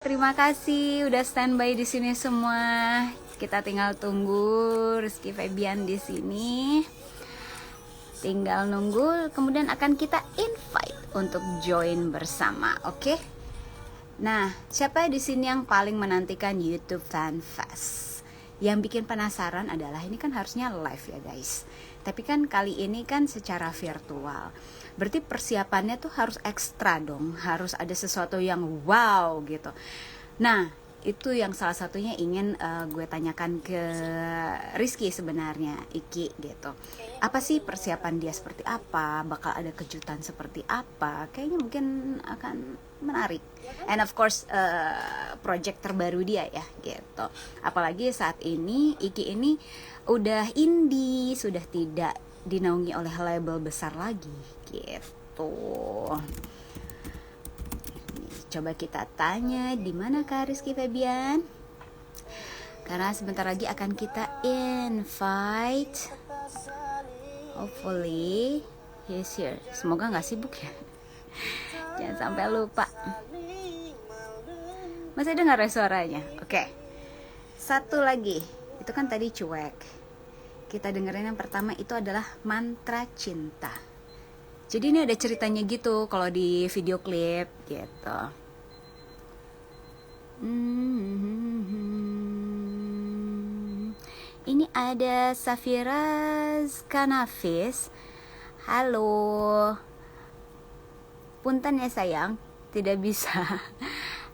Terima kasih udah standby di sini semua. Kita tinggal tunggu Rizky Febian di sini. Tinggal nunggu, kemudian akan kita invite untuk join bersama, oke? Nah, siapa di sini yang paling menantikan YouTube Fan Fest? Yang bikin penasaran adalah ini kan harusnya live ya guys. Tapi kan kali ini kan secara virtual. Berarti persiapannya tuh harus ekstra dong, harus ada sesuatu yang wow gitu. Nah, itu yang salah satunya ingin gue tanyakan ke Rizky sebenarnya, Iki gitu. Apa sih persiapan dia seperti apa? Bakal ada kejutan seperti apa? Kayaknya mungkin akan menarik. And of course project terbaru dia ya gitu. Apalagi saat ini Iki ini udah indie, sudah tidak dinaungi oleh label besar lagi gitu. Coba kita tanya di mana Kak Rizky Febian? Karena sebentar lagi akan kita invite. Hopefully he's here. Semoga nggak sibuk ya. Jangan sampai lupa. Masih dengar suaranya? Oke. Satu lagi. Itu kan tadi cuek. Kita dengerin yang pertama itu adalah Mantra Cinta. Jadi ini ada ceritanya gitu kalau di video klip gitu. Ini ada Safiraz Kanafis. Halo. Punten ya sayang, tidak bisa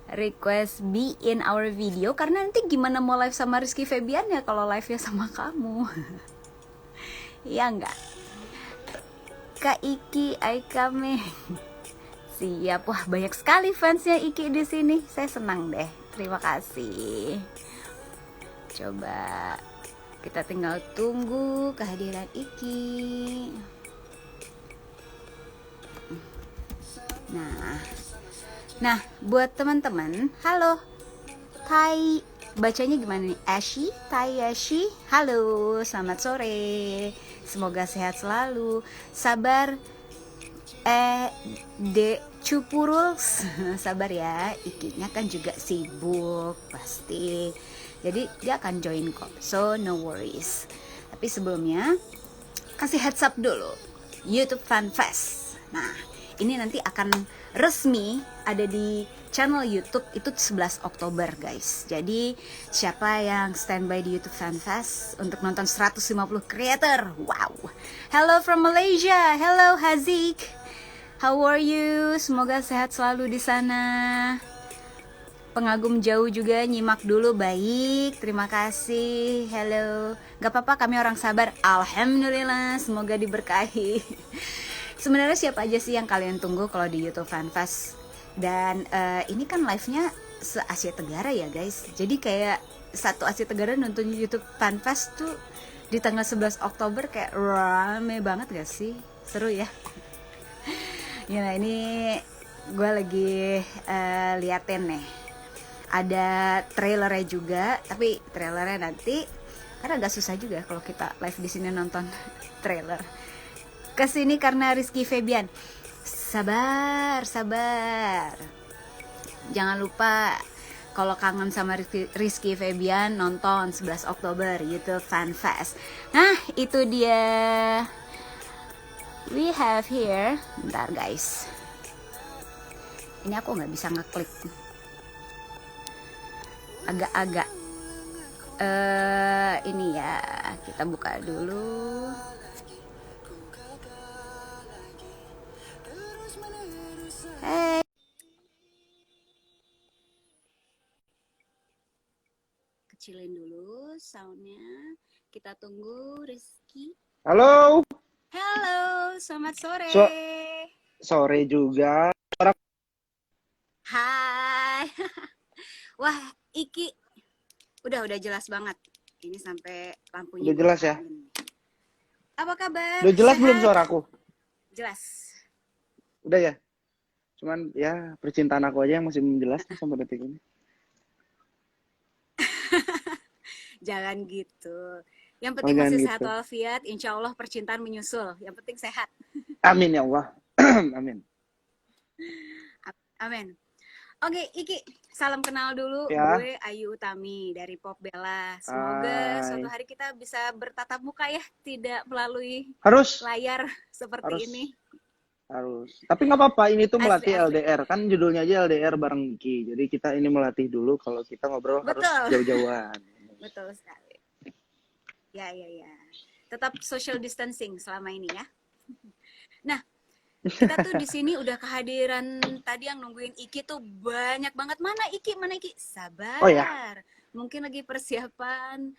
request be in our video karena nanti gimana mau live sama Rizky Febian ya kalau live ya sama kamu. Iya enggak? Kak Iki Aikame. Siap, wah banyak sekali fansnya Iki di sini. Saya senang deh. Terima kasih. Coba kita tinggal tunggu kehadiran Iki. Nah, buat teman-teman, halo. Tai, bacanya gimana nih? Ashi, Tai Ashi. Halo, selamat sore. Semoga sehat selalu. Sabar. Dek Cupurul. Sabar ya, Ikinya kan juga sibuk pasti. Jadi dia akan join kok. So no worries. Tapi sebelumnya kasih heads up dulu. YouTube Fan Fest. Nah, ini nanti akan resmi ada di channel YouTube itu 11 Oktober guys. Jadi siapa yang standby di YouTube Fan Fest untuk nonton 150 creator? Wow. Hello from Malaysia. Hello Hazik. How are you? Semoga sehat selalu di sana. Pengagum jauh juga nyimak dulu, baik. Terima kasih. Hello. Gak apa-apa, kami orang sabar. Alhamdulillah, semoga diberkahi. Sebenarnya siapa aja sih yang kalian tunggu kalau di YouTube Fan Fest? Dan ini kan live-nya se-Asia Tenggara ya guys. Jadi kayak satu Asia Tenggara nonton YouTube Fan Fest tuh di tanggal 11 Oktober kayak rame banget gak sih? Seru ya. Ya ini gue lagi liatin nih. Ada trailernya juga, tapi trailernya nanti karena agak susah juga kalau kita live di sini nonton trailer. Kesini karena Rizky Febian. Sabar. Jangan lupa kalau kangen sama Rizky Febian nonton 11 Oktober YouTube Fan Fest. Nah, itu dia. We have here. Bentar guys. Ini aku nggak bisa ngeklik. Agak-agak ini ya, kita buka dulu. Hey. Kecilin dulu soundnya. Kita tunggu Rizky. Halo. Halo, selamat sore. Sore juga. Hai. Wah, Iki udah jelas banget. Ini sampai lampunya Udah jelas ya? Apa kabar? Udah jelas Sehat? belum suaraku? Jelas. Udah ya? Cuman ya percintaan aku aja yang masih belum jelas nih sampai detik ini. Jangan gitu. Yang penting masih sehat walafiat, insya Allah percintaan menyusul. Yang penting sehat. Amin ya Allah. Amin. Amin. Oke, Iki, salam kenal dulu. Ya, Gue Ayu Utami dari Pop Bella. Semoga suatu hai. hari kita bisa bertatap muka ya, tidak melalui Harus, layar seperti ini. harus, harus. Tapi nggak apa-apa, ini tuh melatih Asik-asik. LDR. Kan judulnya aja LDR bareng Niki. Jadi kita ini melatih dulu kalau kita ngobrol harus Betul, jauh-jauhan. betul sekali. Ya, ya, ya. Tetap social distancing selama ini ya. Nah, kita tuh di sini udah kehadiran tadi yang nungguin Iki tuh banyak banget. Mana Iki? Mana Iki? Oh ya, Sabar. Mungkin lagi persiapan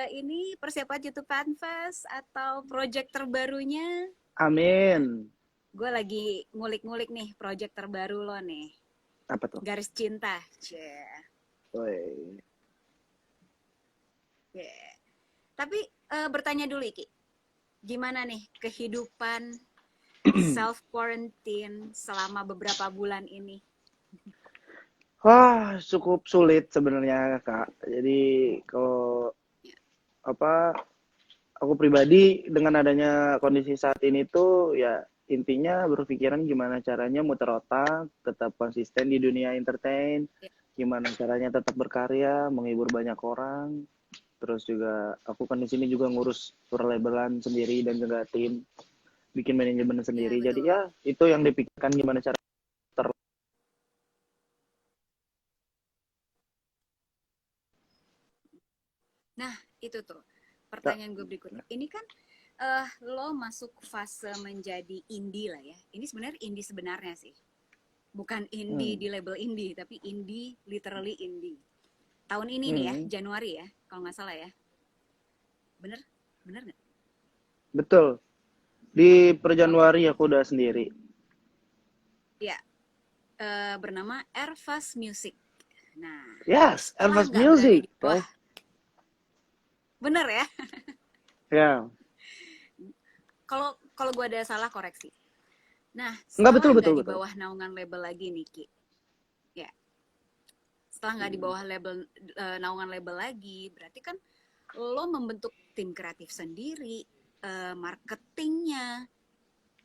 ini persiapan YouTube Fanfest atau project terbarunya. Ya, amin. gue lagi ngulik-ngulik nih project terbaru lo nih. Apa tuh? Garis Cinta. Cie. Woi. Yeah. Tapi bertanya dulu Iki, gimana nih kehidupan self quarantine selama beberapa bulan ini? Wah, cukup sulit sebenarnya, Kak. Jadi kalau apa aku pribadi dengan adanya kondisi saat ini tuh ya intinya berpikiran gimana caranya muter otak, tetap konsisten di dunia entertain, Ya, gimana caranya tetap berkarya, menghibur banyak orang. Terus juga aku kan di sini juga ngurus tour labelan sendiri dan juga tim bikin manajemen ya sendiri. Jadi betul. ya itu yang dipikirkan gimana cara ter Nah, itu tuh pertanyaan gue berikutnya. Ini kan lo masuk fase menjadi indie lah ya. Ini sebenarnya indie sebenarnya sih. Bukan indie hmm, di label indie, tapi indie literally indie. Tahun ini nih ya, hmm, Januari ya, kalau nggak salah ya. Bener? Bener nggak? betul. Di per Oke. Januari aku udah sendiri. Ya, bernama Airfast Music. Nah, Yes, setelah Elvis nggak berada Music. di bawah, bener ya? Ya, Kalau kalau gue ada salah koreksi. Nah, nggak setelah betul nggak betul di betul. bawah naungan label lagi nih, Ki. Ya, setelah nggak di bawah label naungan label lagi, berarti kan lo membentuk tim kreatif sendiri, marketingnya,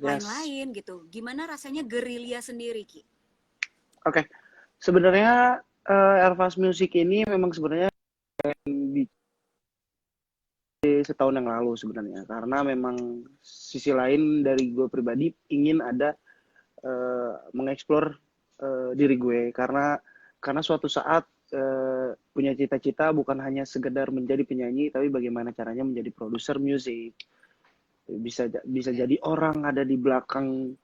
Yes. lain-lain gitu. Gimana rasanya gerilya sendiri, Ki? Oke. Sebenarnya Elvis Music ini memang sebenarnya setahun yang lalu sebenarnya karena memang sisi lain dari gue pribadi ingin ada mengeksplor diri gue karena suatu saat punya cita-cita bukan hanya sekedar menjadi penyanyi tapi bagaimana caranya menjadi produser musik bisa Ya, jadi orang ada di belakang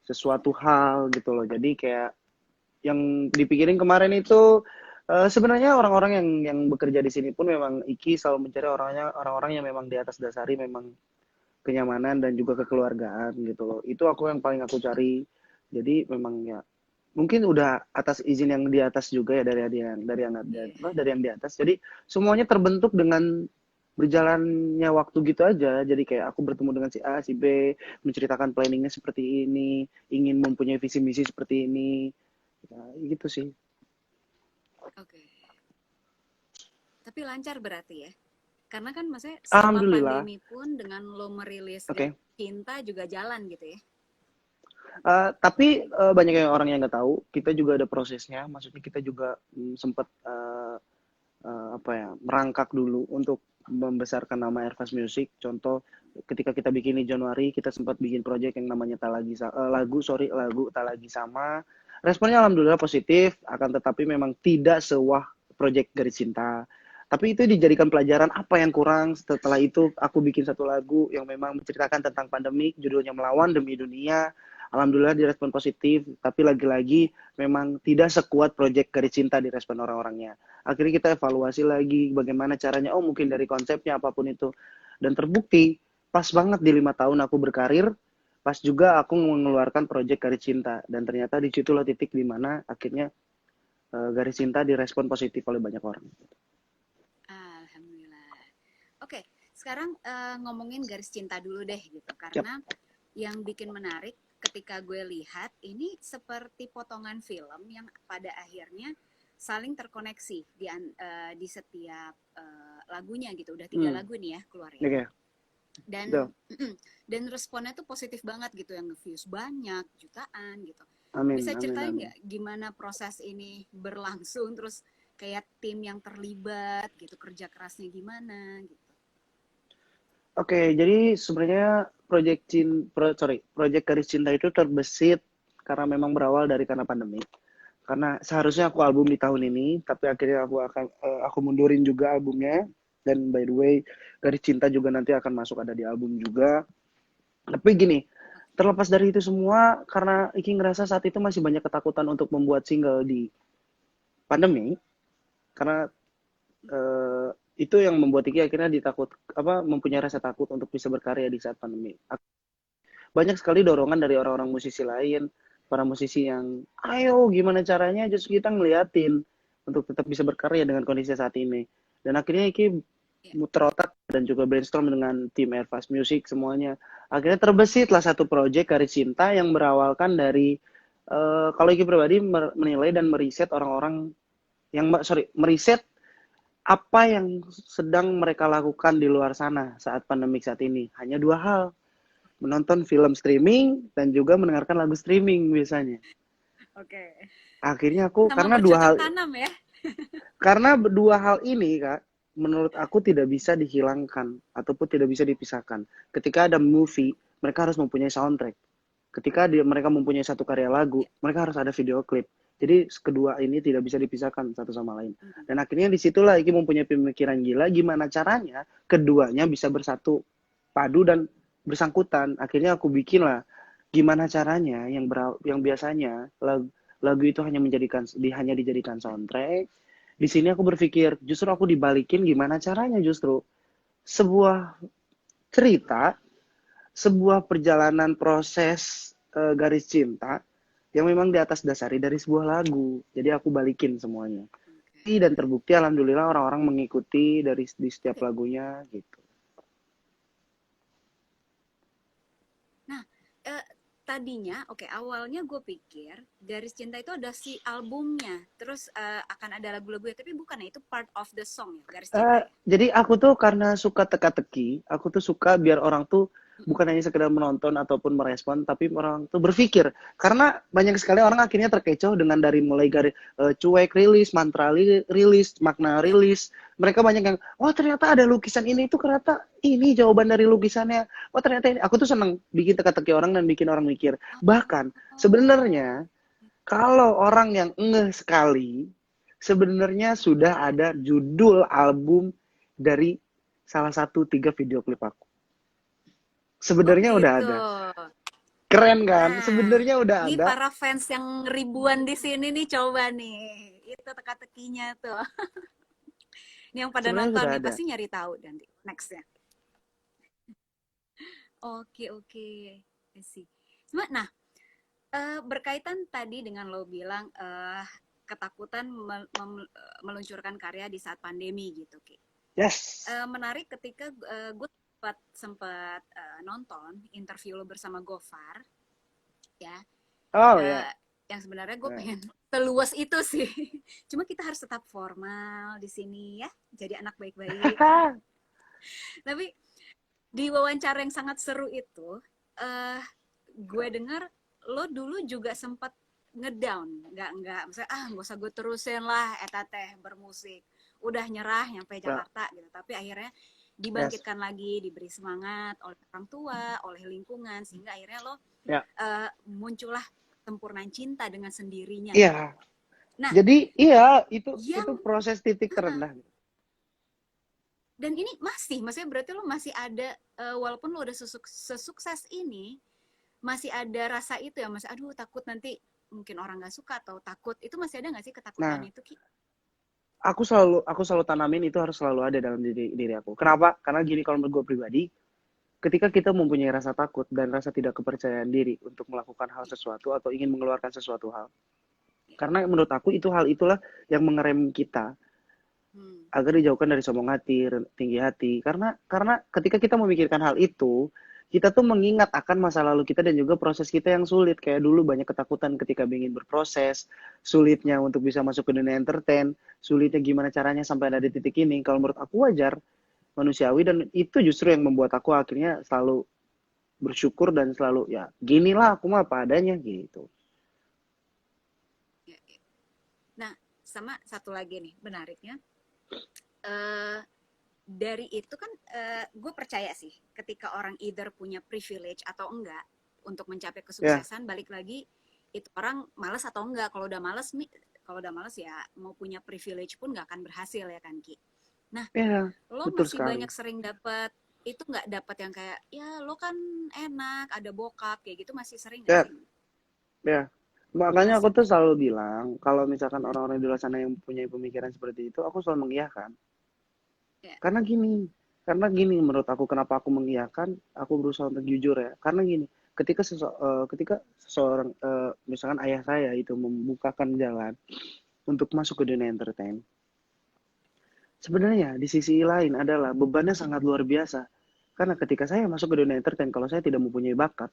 sesuatu hal gitu loh jadi kayak yang dipikirin kemarin itu sebenarnya orang-orang yang bekerja di sini pun memang Iki selalu mencari orang-orang yang memang di atas dasari memang kenyamanan dan juga kekeluargaan gitu loh. Itu aku yang paling aku cari. Jadi memang ya mungkin udah atas izin yang di atas juga ya iya. dari yang di atas. Jadi semuanya terbentuk dengan berjalannya waktu gitu aja. Jadi kayak aku bertemu dengan si A, si B, menceritakan planningnya seperti ini, ingin mempunyai visi misi seperti ini. Ya, gitu sih. Oke. Tapi lancar berarti ya? Karena kan maksudnya selama Alhamdulillah. pandemi pun dengan lo merilis Oke. Garis Cinta juga jalan gitu ya? Tapi banyak yang orang yang nggak tahu. Kita juga ada prosesnya. Maksudnya kita juga sempat apa ya merangkak dulu untuk membesarkan nama Airfast Music. Contoh ketika kita bikin di Januari kita sempat bikin project yang namanya lagu tak lagi sama. Responnya alhamdulillah positif, akan tetapi memang tidak sewah project Garis Cinta. Tapi itu dijadikan pelajaran apa yang kurang. Setelah itu aku bikin satu lagu yang memang menceritakan tentang pandemik, judulnya Melawan Demi Dunia. Alhamdulillah direspon positif, tapi lagi-lagi memang tidak sekuat project Garis Cinta direspon orang-orangnya. Akhirnya kita evaluasi lagi bagaimana caranya, oh mungkin dari konsepnya apapun itu. Dan terbukti pas banget di 5 tahun aku berkarir, pas juga aku mengeluarkan project Garis Cinta. Dan ternyata di situlah titik di mana akhirnya Garis Cinta direspon positif oleh banyak orang. Alhamdulillah. Oke, sekarang ngomongin Garis Cinta dulu deh gitu. Yap. Karena yang bikin menarik ketika gue lihat ini seperti potongan film yang pada akhirnya saling terkoneksi di setiap lagunya gitu. Udah 3 lagu nih ya keluar ya. Oke, Dan betul. dan responnya tuh positif banget gitu, yang nge-views banyak, jutaan gitu. Amin, Bisa amin, ceritain amin. nggak gimana proses ini berlangsung, terus kayak tim yang terlibat gitu, kerja kerasnya gimana gitu. Oke, jadi sebenarnya Project Garis Cinta itu terbesit karena memang berawal dari karena pandemi. Karena seharusnya aku album di tahun ini, tapi akhirnya aku mundurin juga albumnya. Dan by the way, Garis Cinta juga nanti akan masuk ada di album juga. Tapi gini, terlepas dari itu semua, karena Iki ngerasa saat itu masih banyak ketakutan untuk membuat single di pandemi, karena eh, itu yang membuat Iki akhirnya mempunyai rasa takut untuk bisa berkarya di saat pandemi. Banyak sekali dorongan dari orang-orang musisi lain, para musisi yang, ayo gimana caranya justru kita ngeliatin untuk tetap bisa berkarya dengan kondisi saat ini. Dan akhirnya Iki Ya. muter otak dan juga brainstorm dengan tim Airfast Music semuanya. Akhirnya terbesitlah satu project Garis Cinta yang berawalkan dari kalau Iki pribadi menilai dan meriset orang-orang meriset apa yang sedang mereka lakukan di luar sana saat pandemik saat ini. Hanya dua hal, menonton film streaming dan juga mendengarkan lagu streaming biasanya. Oke. Akhirnya aku Sama bercocok tanam ya. karena dua hal ini Kak, menurut aku tidak bisa dihilangkan ataupun tidak bisa dipisahkan. Ketika ada movie, mereka harus mempunyai soundtrack. Ketika mereka mempunyai satu karya lagu, Ya. mereka harus ada video klip. Jadi kedua ini tidak bisa dipisahkan satu sama lain. Hmm. Dan akhirnya disitulah Iki mempunyai pemikiran gila gimana caranya keduanya bisa bersatu padu dan bersangkutan. Akhirnya aku bikin lah gimana caranya yang biasanya lagu itu hanya dijadikan soundtrack. Di sini aku berpikir justru aku dibalikin gimana caranya justru sebuah cerita, sebuah perjalanan proses garis cinta yang memang di atas dasari dari sebuah lagu. Jadi aku balikin semuanya. Oke. Dan terbukti alhamdulillah orang-orang mengikuti di setiap lagunya gitu. Nah, eh, tadinya, awalnya gue pikir Garis Cinta itu ada si albumnya, terus akan ada lagu-lagunya, tapi bukan ya, itu part of the song ya, Garis Cinta ya. Jadi aku tuh karena suka teka-teki, aku tuh suka biar orang tuh Mm-mm. bukan hanya sekedar menonton ataupun merespon, tapi orang tuh berpikir. Karena banyak sekali orang akhirnya terkecoh dengan dari mulai cuek rilis, mantra rilis, makna Ya. rilis. Mereka banyak yang, oh ternyata ada lukisan ini tuh ternyata ini jawaban dari lukisannya. Oh ternyata ini. Aku tuh seneng bikin teka-teki orang dan bikin orang mikir. Bahkan Oh, sebenarnya kalau orang yang ngeh sekali, sebenarnya sudah ya. ada judul album dari salah satu 3 video klip aku. Oh Sebenarnya udah gitu. ada. Keren kan? Nah, Sebenarnya udah ini ada. para fans yang ribuan di sini nih, coba nih, itu teka-tekinya tuh. Ini yang pada Sebenarnya nonton sudah nih ada. pasti nyari tahu nanti nextnya. Oke oke, I see. Nah, berkaitan tadi dengan lo bilang ketakutan meluncurkan karya di saat pandemi gitu, Ki. Yes. Menarik ketika gue sempat nonton interview lo bersama Gofar, ya. Oh ya. Eh, yang sebenarnya gue Yeah. pengen seluas itu sih. Cuma kita harus tetap formal di sini ya, jadi anak baik-baik. Tapi di wawancara yang sangat seru itu, gue dengar lo dulu juga sempat ngedown, nggak misalnya nggak usah gue terusin lah eta teh bermusik, udah nyerah nyampe Ya. Jakarta gitu, tapi akhirnya Yes. dibangkitkan lagi, diberi semangat oleh orang tua, oleh lingkungan, sehingga akhirnya lo Ya. muncullah Sempurnaan Cinta dengan sendirinya gitu. Iya. Nah, Jadi iya itu yang proses titik terendah. dan ini maksudnya berarti lo masih ada walaupun lo udah sesukses ini, masih ada rasa itu ya, masih aduh takut nanti mungkin orang nggak suka atau takut, itu masih ada nggak sih ketakutan Nah, itu, Ki? aku selalu tanamin itu harus selalu ada dalam diri aku. Kenapa? Karena gini, kalau menurut gue pribadi, ketika kita mempunyai rasa takut dan rasa tidak kepercayaan diri untuk melakukan hal sesuatu atau ingin mengeluarkan sesuatu hal, karena menurut aku itu hal itulah yang mengerem kita Hmm. agar dijauhkan dari sombong hati, tinggi hati. Karena ketika kita memikirkan hal itu, kita tuh mengingat akan masa lalu kita dan juga proses kita yang sulit. Kayak dulu banyak ketakutan ketika ingin berproses, sulitnya untuk bisa masuk ke dunia entertain, sulitnya gimana caranya sampai ada di titik ini. Kalau menurut aku wajar, manusiawi, dan itu justru yang membuat aku akhirnya selalu bersyukur dan selalu ya ginilah aku mah apa adanya gitu. sama satu lagi nih menariknya, eh, dari itu kan gue percaya sih ketika orang either punya privilege atau enggak untuk mencapai Ya, kesuksesan, balik lagi itu orang malas atau enggak. Kalau udah malas ya mau punya privilege pun nggak akan berhasil ya kan Ki. Nah, ya, lo betul masih sekali. banyak sering dapat itu, nggak dapat yang kayak ya lo kan enak ada bokap kayak gitu, masih sering nggak Ya, sih? ya. Makanya aku Masih. tuh selalu bilang, kalau misalkan Hmm, orang-orang di luar sana yang punya pemikiran seperti itu, aku selalu mengiyakan. ya. Karena gini, karena gini menurut aku kenapa aku mengiyakan, aku berusaha untuk jujur ya. Karena gini, ketika seseorang, misalkan ayah saya itu membukakan jalan untuk masuk ke dunia entertain, sebenarnya di sisi lain adalah bebannya sangat luar biasa. Karena ketika saya masuk ke dunia entertain, kalau saya tidak mempunyai bakat,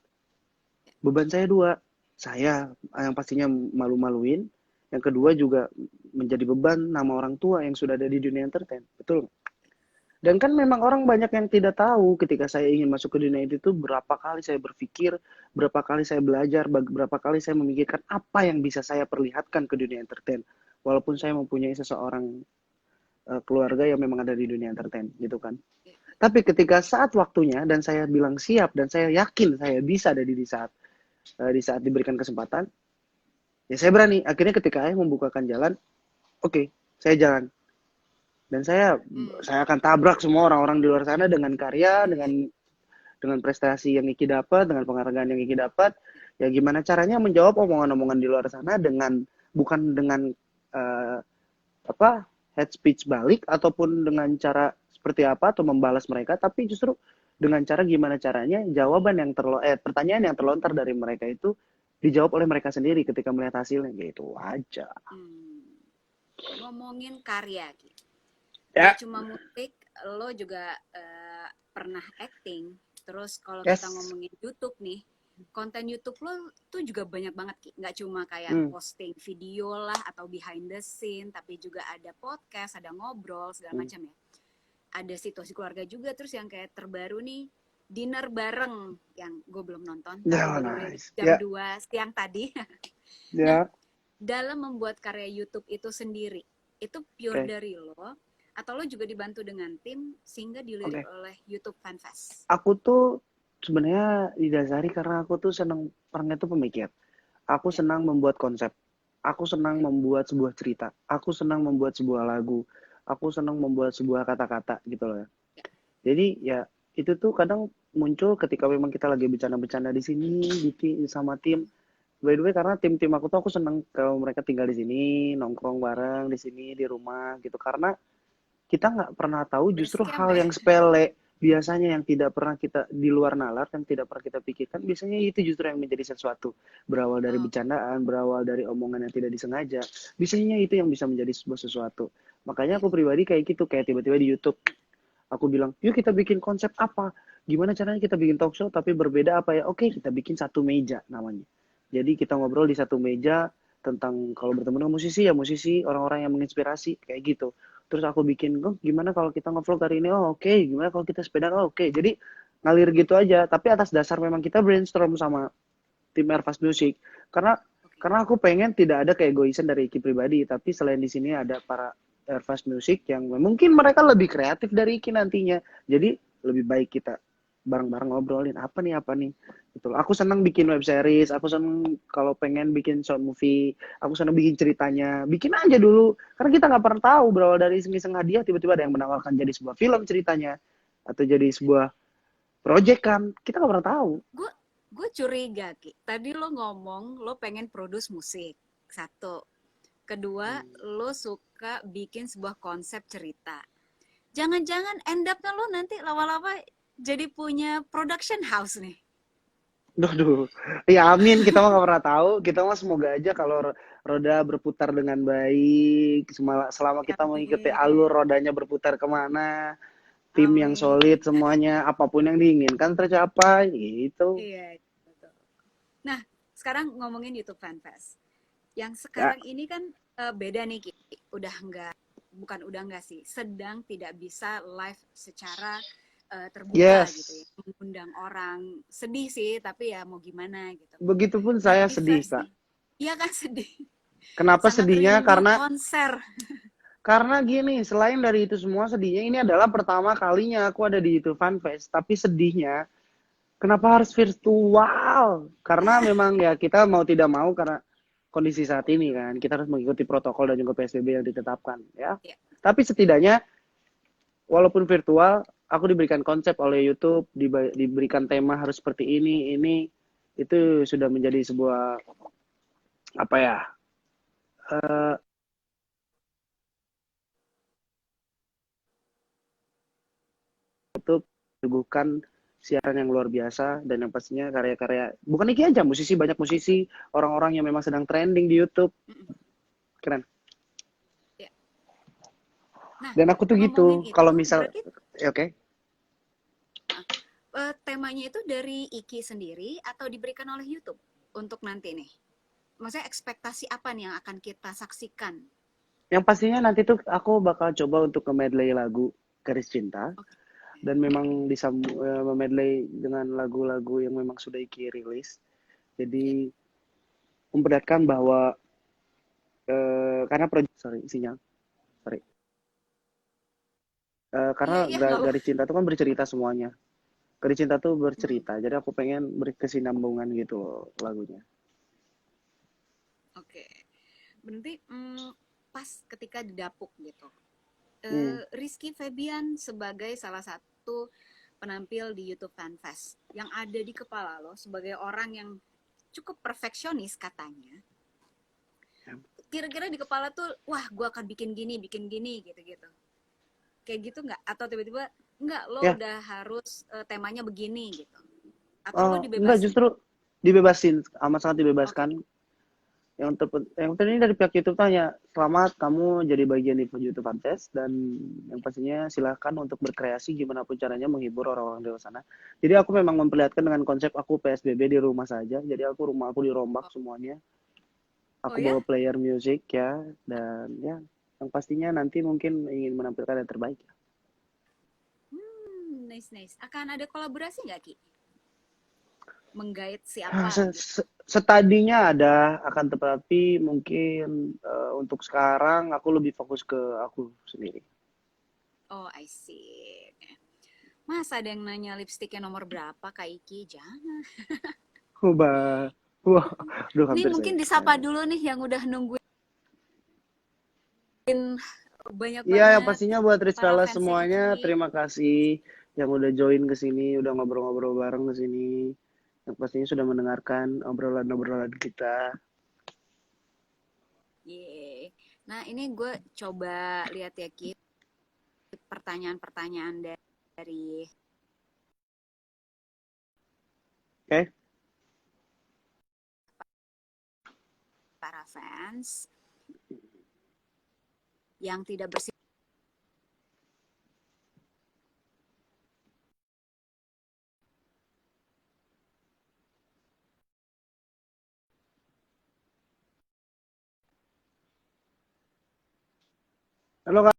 beban saya dua. Saya yang pastinya malu-maluin, yang kedua juga menjadi beban nama orang tua yang sudah ada di dunia entertain. Betul. Dan kan memang orang banyak yang tidak tahu ketika saya ingin masuk ke dunia itu tuh berapa kali saya berpikir, berapa kali saya belajar, berapa kali saya memikirkan apa yang bisa saya perlihatkan ke dunia entertain. Walaupun saya mempunyai seseorang keluarga yang memang ada di dunia entertain gitu kan. Tapi ketika saat waktunya dan saya bilang siap dan saya yakin saya bisa ada di saat diberikan kesempatan, ya saya berani. Akhirnya ketika ayah membukakan jalan, oke, okay, saya jalan. Dan Hmm. saya akan tabrak semua orang-orang di luar sana dengan karya, dengan prestasi yang Iki dapat, dengan penghargaan yang Iki dapat. Ya gimana caranya menjawab omongan-omongan di luar sana dengan bukan dengan uh, apa head speech balik ataupun dengan cara seperti apa atau membalas mereka, tapi justru dengan cara gimana caranya pertanyaan yang terlontar dari mereka itu dijawab oleh mereka sendiri ketika melihat hasilnya gitu aja. Hmm. Ngomongin karya Ki, nggak Ya, cuma musik, lo juga pernah acting. Terus kalau kita yes. ngomongin YouTube nih, konten YouTube lo tuh juga banyak banget Ki. Nggak cuma kayak Hmm. posting video lah atau behind the scene, tapi juga ada podcast, ada ngobrol segala Hmm. macam ya. Ada situasi keluarga juga, terus yang kayak terbaru nih dinner bareng yang gue belum nonton tapi Ya, baru rilis nice. jam Ya, 2 siang tadi. Nah, ya. dalam membuat karya YouTube itu sendiri, itu pure Oke. dari lo atau lo juga dibantu dengan tim sehingga dilirik Oke. oleh YouTube Fanfest? Aku tuh sebenarnya didasari karena aku tuh senang orangnya tuh pemikir. Aku Ya, senang membuat konsep. Aku senang oke. membuat sebuah cerita. Aku senang membuat sebuah lagu. Aku senang membuat sebuah kata-kata gitu loh. Ya. Jadi ya itu tuh kadang muncul ketika memang kita lagi bercanda-bercanda di sini sama tim. Hmm. By the way karena tim-tim aku tuh aku senang kalau mereka tinggal di sini, nongkrong bareng di sini di rumah gitu. Karena kita nggak pernah tahu Base justru camp hal ya. yang sepele biasanya yang tidak pernah kita di luar nalar yang tidak pernah kita pikirkan biasanya itu justru yang menjadi sesuatu berawal dari Oh, bercandaan berawal dari omongan yang tidak disengaja biasanya itu yang bisa menjadi sebuah sesuatu makanya ya. aku pribadi kayak gitu kayak tiba-tiba di YouTube aku bilang yuk kita bikin konsep apa gimana caranya kita bikin talk show tapi berbeda apa ya oke kita bikin satu meja namanya jadi kita ngobrol di satu meja tentang kalau bertemu dengan musisi ya musisi orang-orang yang menginspirasi kayak gitu terus aku bikin oh gimana kalau kita ngevlog hari ini oh oke gimana kalau kita sepeda oh oke jadi ngalir gitu aja tapi atas dasar memang kita brainstorm sama tim Airfast Music karena Oke. karena aku pengen tidak ada keegoisan dari Iki pribadi tapi selain di sini ada para Airfast Music yang mungkin mereka lebih kreatif dari Iki nantinya jadi lebih baik kita bareng-bareng ngobrolin apa nih gitu loh. Aku senang bikin web series aku senang kalau pengen bikin short movie aku senang bikin ceritanya bikin aja dulu karena kita nggak pernah tahu berawal dari iseng-iseng hadiah tiba-tiba ada yang menawarkan jadi sebuah film ceritanya atau jadi sebuah project kan kita nggak pernah tahu. Gue gue curiga Ki. Tadi lo ngomong lo pengen produce musik. Satu. Kedua, lo suka bikin sebuah konsep cerita. Jangan-jangan end up-nya lo nanti lama-lama jadi punya production house nih. Duh, ya amin. Kita mah nggak pernah tahu. Kita mah semoga aja kalau roda berputar dengan baik. Selama kita mengikuti alur Amin. rodanya berputar kemana, tim yang Amin. solid semuanya, apapun yang diinginkan tercapai. Gitu. Iya, betul. Nah, sekarang ngomongin YouTube Fanfest. Yang Ya, sekarang ini kan beda nih, Ki. Udah enggak, bukan udah enggak sih, sedang tidak bisa live secara terbuka gitu ya, yes. mengundang orang. Sedih sih, tapi ya mau gimana gitu. Begitupun Nah, saya di sedih, Kak. versi, iya kan sedih. Kenapa Sangat sedihnya? rindu Karena konser. gini, selain dari itu semua sedihnya ini adalah pertama kalinya aku ada di YouTube Fan Fest. Tapi sedihnya, kenapa harus virtual? Karena memang ya kita mau tidak mau karena kondisi saat ini kan kita harus mengikuti protokol dan juga PSBB yang ditetapkan ya. Ya. Tapi setidaknya walaupun virtual, aku diberikan konsep oleh YouTube, diberikan tema harus seperti ini itu sudah menjadi sebuah apa ya? eh, YouTube menyuguhkan siaran yang luar biasa dan yang pastinya karya-karya bukan Iki aja, banyak musisi, orang-orang yang memang sedang trending di YouTube. Keren. Ya. Nah, Dan aku tuh gitu, ngomongin itu, kalau misal berarti oke. temanya itu dari Iki sendiri atau diberikan oleh YouTube untuk nanti nih? Maksudnya ekspektasi apa nih yang akan kita saksikan? Yang pastinya nanti tuh aku bakal coba untuk medley lagu Garis Cinta. Oke. Dan memang bisa memedley dengan lagu-lagu yang memang sudah Iki rilis. Ya. Jadi memperlihatkan bahwa karena sinyal. Sorry. Iya, Karena iya, nggak apa. Garis Cinta itu kan bercerita semuanya. Garis Cinta tuh Hmm, bercerita. Jadi aku pengen berkesinambungan gitu loh lagunya. oke. Berarti pas ketika didapuk gitu. Hmm. Rizky Febian sebagai salah satu penampil di YouTube Fanfest yang ada di kepala lo sebagai orang yang cukup perfeksionis katanya. Kira-kira di kepala tuh, wah gue akan bikin gini gitu-gitu. Kayak gitu nggak? Atau tiba-tiba nggak, lo Ya, udah harus temanya begini gitu? Atau lo enggak dibebasin? justru dibebasin, amat sangat Oke, dibebaskan. Yang penting dari pihak YouTube tanya, selamat kamu jadi bagian di YouTube Fanfest dan yang pastinya silahkan untuk berkreasi gimana pun caranya menghibur orang-orang di luar sana. Jadi aku memang memperlihatkan dengan konsep aku PSBB di rumah saja. Jadi rumah aku dirombak oh, semuanya. oh Aku ya. bawa player music ya dan ya yang pastinya nanti mungkin ingin menampilkan yang terbaik. Nice nice. Akan ada kolaborasi nggak, Ki? Menggait Ah, siapa gitu? Setadinya ada akan tetapi mungkin untuk sekarang aku lebih fokus ke aku sendiri. Oh, I see. Mas ada yang nanya lipstiknya nomor berapa, Kak Iki? Jangan. Wah, wah, udah Ini hampir saya. mungkin disapa dulu nih yang udah nungguin banyak Iya, yang banget pastinya buat Rich para Fellas fansnya semuanya, Iki. terima kasih yang udah join ke sini, udah ngobrol-ngobrol bareng ke sini. Yang pastinya sudah mendengarkan obrolan-obrolan kita. Yeay. Nah, ini gue coba lihat ya, Ki, pertanyaan-pertanyaan dari Oke? para fans yang tidak bersih. Halo Kak.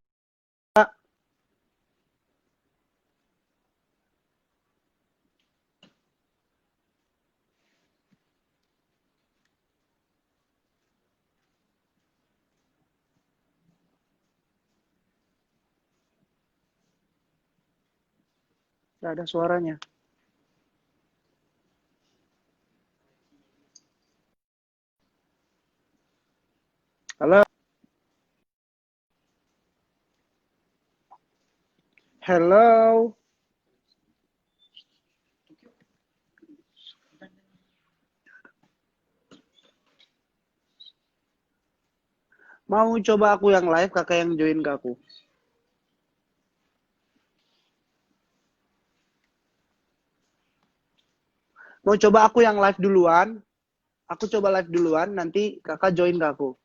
Nggak ada suaranya. Halo? Hello? Mau coba aku yang live, kakak yang join ke aku. Mau coba aku yang live duluan, aku coba live duluan, nanti kakak join ke aku.